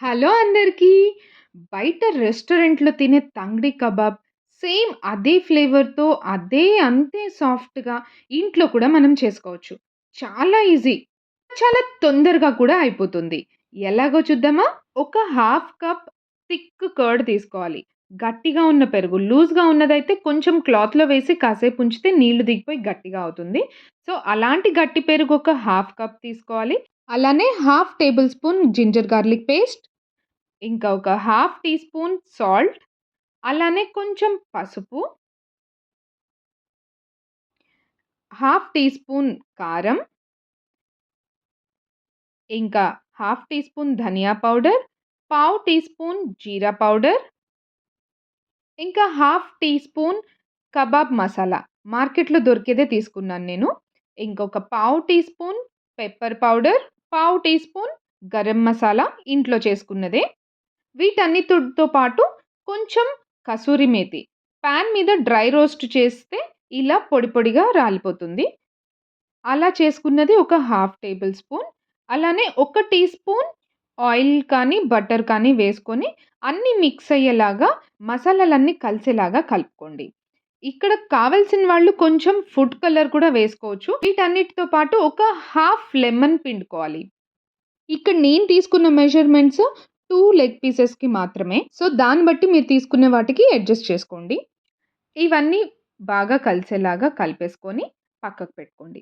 Hello అందరికీ. బయట రెస్టారెంట్‌లో తినే తంగ్డి కబాబ్ సేమ్ అదే ఫ్లేవర్‌తో అంతే సాఫ్ట్‌గా ఇంట్లో కూడా మనం చేసుకోవచ్చు. చాలా ఈజీ. చాలా తొందరగా కూడా అయిపోతుంది. ఎలాగో చూద్దామా? ఒక హాఫ్ కప్ థిక్ కర్డ్ తీసుకోవాలి. గట్టిగా ఉన్న పెరుగు, లూజ్‌గా ఉన్నదైతే కొంచెం క్లాత్‌లో వేసి కాసేపు ఉంచితే నీళ్లు దిగిపోయి గట్టిగా అవుతుంది. సో, అలాంటి గట్టి పెరుగు ఒక హాఫ్ కప్ తీసుకోవాలి. అలానే half tablespoon ginger garlic paste, ఇంకా ఒక హాఫ్ టీ స్పూన్ సాల్ట్, అలానే కొంచెం పసుపు, హాఫ్ టీ స్పూన్ కారం, ఇంకా హాఫ్ టీ స్పూన్ ధనియా పౌడర్, పావు టీ స్పూన్ జీరా పౌడర్, ఇంకా half teaspoon kebab masala. మార్కెట్‌లో దొరికేదే తీసుకున్నాను నేను. ఇంకొక పావు టీ స్పూన్ పెప్పర్ పౌడర్, పావు టీ స్పూన్ గరం మసాలా ఇంట్లో చేసుకున్నదే. వీటన్నిటితో పాటు కొంచెం కసూరి మేతి. పాన్ మీద డ్రై రోస్ట్ చేస్తే ఇలా పొడి పొడిగా రాలిపోతుంది. అలా చేసుకున్నది ఒక హాఫ్ టేబుల్ స్పూన్. అలానే ఒక టీ స్పూన్ ఆయిల్ కానీ, బటర్ కానీ వేసుకొని అన్నీ మిక్స్ అయ్యేలాగా మసాలాలన్నీ కలిసేలాగా కలుపుకోండి. ఇక్కడ కావాల్సిన వాళ్ళు కొంచెం ఫుడ్ కలర్ కూడా వేసుకోవచ్చు. వీటన్నిటితో పాటు ఒక హాఫ్ లెమన్ పిండుకోవాలి. ఇక్కడ నేను తీసుకున్న మెజర్‌మెంట్స్ 2 లెగ్ పీసెస్‌కి మాత్రమే. సో, దాన్ని బట్టి మీరు తీసుకునే వాటికి అడ్జస్ట్ చేసుకోండి. ఇవన్నీ బాగా కలిసేలాగా కలిపేసుకొని పక్కకు పెట్టుకోండి.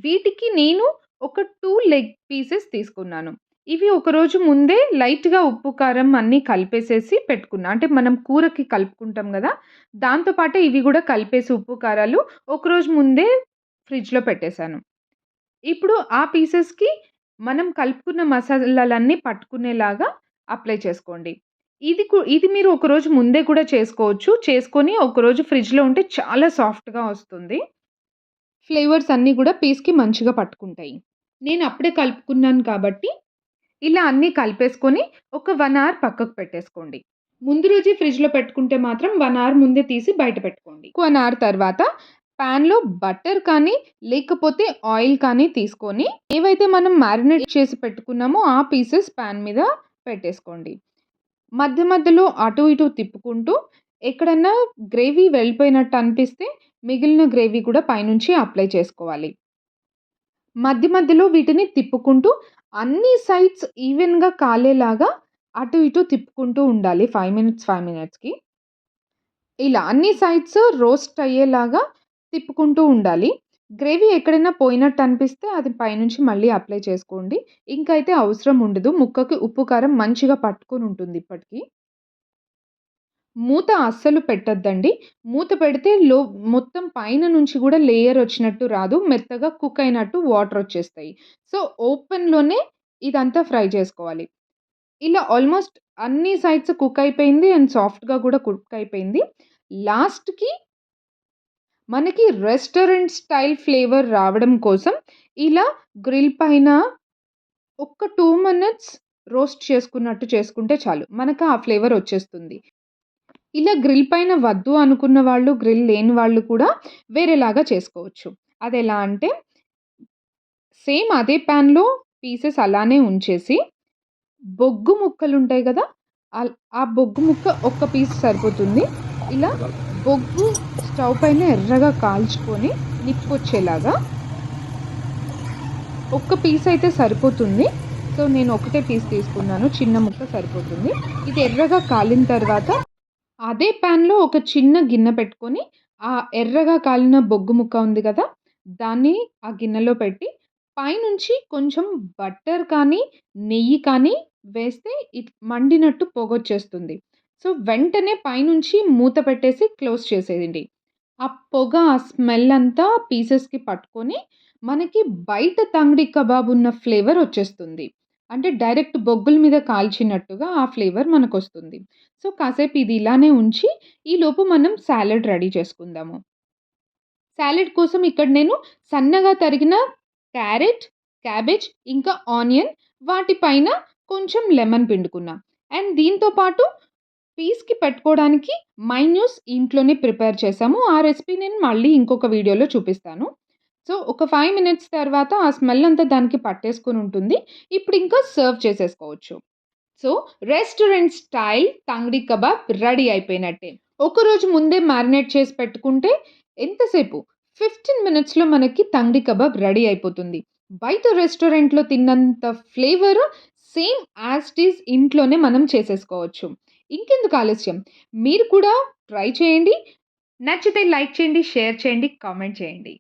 వీటికి నేను ఒక 2 లెగ్ పీసెస్ తీసుకున్నాను. ఇవి ఒకరోజు ముందే లైట్‌గా ఉప్పు, కారం అన్నీ కలిపేసేసి పెట్టుకున్నా. అంటే మనం కూరకి కలుపుకుంటాం గదా! దాంతో పాటే ఇవి గూడా కలిపేసి ఉప్పు, కారాలు ఒకరోజు ముందే ఫ్రిడ్జ్‌లో పెట్టేశాను. ఇప్పుడు ఆ పీసెస్‌కి మనం కలుపుకున్న మసాలాలన్నీ పట్టుకునేలాగా అప్లై చేసుకోండి. ఇది మీరు ఒకరోజు ముందే కూడా చేసుకోవచ్చు. చేసుకొని ఒకరోజు ఫ్రిడ్జ్‌లో ఉంటే చాలా సాఫ్ట్‌గా వస్తుంది. ఫ్లేవర్స్ అన్నీ గూడా పీస్‌కి మంచిగా పట్టుకుంటాయి. నేను అప్పుడే కలుపుకున్నాను కాబట్టి ఇలా అన్నీ కలిపేసుకొని ఒక 1 అవర్ పక్కకు పెట్టేసుకోండి. ముందు రోజే ఫ్రిడ్జ్‌లో పెట్టుకుంటే మాత్రం 1 అవర్ ముందే తీసి బయట పెట్టుకోండి. 1 అవర్ తర్వాత పాన్‌లో బటర్ కానీ, లేకపోతే ఆయిల్ కానీ తీసుకొని, ఏవైతే మనం మ్యారినేట్ చేసి పెట్టుకున్నామో ఆ పీసెస్ పాన్ మీద పెట్టేసుకోండి. మధ్య మధ్యలో అటు ఇటు తిప్పుకుంటూ ఎక్కడన్నా గ్రేవీ వెళ్ళిపోయినట్టు అనిపిస్తే మిగిలిన గ్రేవీ కూడా పైనుంచి అప్లై చేసుకోవాలి. మధ్య మధ్యలో వీటిని తిప్పుకుంటూ అన్ని సైడ్స్ ఈవెన్‌గా కాలేలాగా అటు ఇటు తిప్పుకుంటూ ఉండాలి 5 మినిట్స్, 5 మినిట్స్‌కి. ఇలా అన్ని సైడ్స్ రోస్ట్ అయ్యేలాగా తిప్పుకుంటూ ఉండాలి. గ్రేవీ ఎక్కడైనా పోయినట్టు అనిపిస్తే అది పైనుంచి మళ్ళీ అప్లై చేసుకోండి. ఇంకైతే అవసరం ఉండదు. ముక్కకి ఉప్పు, కారం మంచిగా పట్టుకొని ఉంటుంది ఇప్పటికి. మూత అస్సలు పెట్టొద్దండి. మూత పెడితే మొత్తం పైన నుంచి గూడా లేయర్ వచ్చినట్టు రాదు. మెత్తగా కుక్ అయినట్టు వాటర్ వచ్చేస్తాయి. సో, ఓపెన్‌లోనే ఇదంతా ఫ్రై చేసుకోవాలి. ఇలా ఆల్‌మోస్ట్ అన్ని సైడ్స్ కుక్ అయిపోయింది అండ్ సాఫ్ట్‌గా గూడా కుక్ అయిపోయింది. లాస్ట్‌కి మనకి రెస్టారెంట్ స్టైల్ ఫ్లేవర్ రావడం కోసం ఇలా గ్రిల్ పైన ఒక్క 2 మినిట్స్ రోస్ట్ చేసుకున్నట్టు చేసుకుంటే చాలు. మనకు ఆ ఫ్లేవర్ వచ్చేస్తుంది. ఇలా గ్రిల్ పైన వద్దు అనుకున్న వాళ్ళు, గ్రిల్ లేని వాళ్ళు కూడా వేరేలాగా చేసుకోవచ్చు. అదెలా అంటే సేమ్ అదే పాన్‌లో పీసెస్ అలానే ఉంచేసి, బొగ్గు ముక్కలుంటాయి గదా! ఆ బొగ్గు ముక్క ఒక్క పీస్ సరిపోతుంది. ఇలా బొగ్గు స్టవ్ పైన ఎర్రగా కాల్చుకొని నిప్పొచ్చేలాగా ఒక్క పీస్ అయితే సరిపోతుంది. సో, నేను ఒకటే పీస్ తీసుకున్నాను. చిన్న ముక్క సరిపోతుంది. ఇది ఎర్రగా కాలిన తర్వాత అదే పాన్‌లో ఒక చిన్న గిన్నె పెట్టుకొని, ఆ ఎర్రగా కాలిన బొగ్గు ముక్క ఉంది గదా! దాన్ని ఆ గిన్నెలో పెట్టి, పైనుంచి కొంచెం బటర్ కానీ, నెయ్యి కానీ వేస్తే మండినట్టు పొగొచ్చేస్తుంది. సో, వెంటనే పైనుంచి మూత పెట్టేసి క్లోజ్ చేసేయండి. ఆ పొగ, ఆ స్మెల్ అంతా పీసెస్‌కి పట్టుకొని, మనకి బయట తంగ్డి కబాబ్ ఉన్న ఫ్లేవర్ వచ్చేస్తుంది. అంటే డైరెక్ట్ బొగ్గుల మీద కాల్చినట్టుగా ఆ ఫ్లేవర్ మనకొస్తుంది. సో, కాసేపు ఇది ఇలానే ఉంచి, ఈలోపు మనం సాలడ్ రెడీ చేసుకుందాము. సాలడ్ కోసం ఇక్కడ నేను సన్నగా తరిగిన క్యారెట్, క్యాబేజ్ ఇంకా ఆనియన్ వాటి పైన కొంచెం లెమన్ పిండుకున్నా. అండ్ దీంతో పాటు పీస్‌కి పెట్టుకోవడానికి మైన్యూస్ ఇంట్లోనే ప్రిపేర్ చేశాము. ఆ రెసిపీ నేను మళ్ళీ ఇంకొక వీడియోలో చూపిస్తాను. సో, ఒక 5 మినిట్స్ తర్వాత ఆ స్మెల్ అంతా దానికి పట్టేసుకొని ఉంటుంది. ఇప్పుడు ఇంకా సర్వ్ చేసేసుకోవచ్చు. So, restaurant style tangdi kabab ready అయిపోయినట్టే. ఒకరోజు ముందే మ్యారినేట్ చేసి పెట్టుకుంటే ఎంతసేపు 15 మినిట్స్‌లో మనకి తంగ్డి కబాబ్ రెడీ అయిపోతుంది. బయట రెస్టారెంట్‌లో తిన్నంత flavour same as it is ఇంట్లోనే మనం చేసేసుకోవచ్చు. ఇంకెందుకు ఆలస్యం? మీరు కూడా ట్రై చేయండి. నచ్చితే లైక్ చేయండి, షేర్ చేయండి, కామెంట్ చేయండి.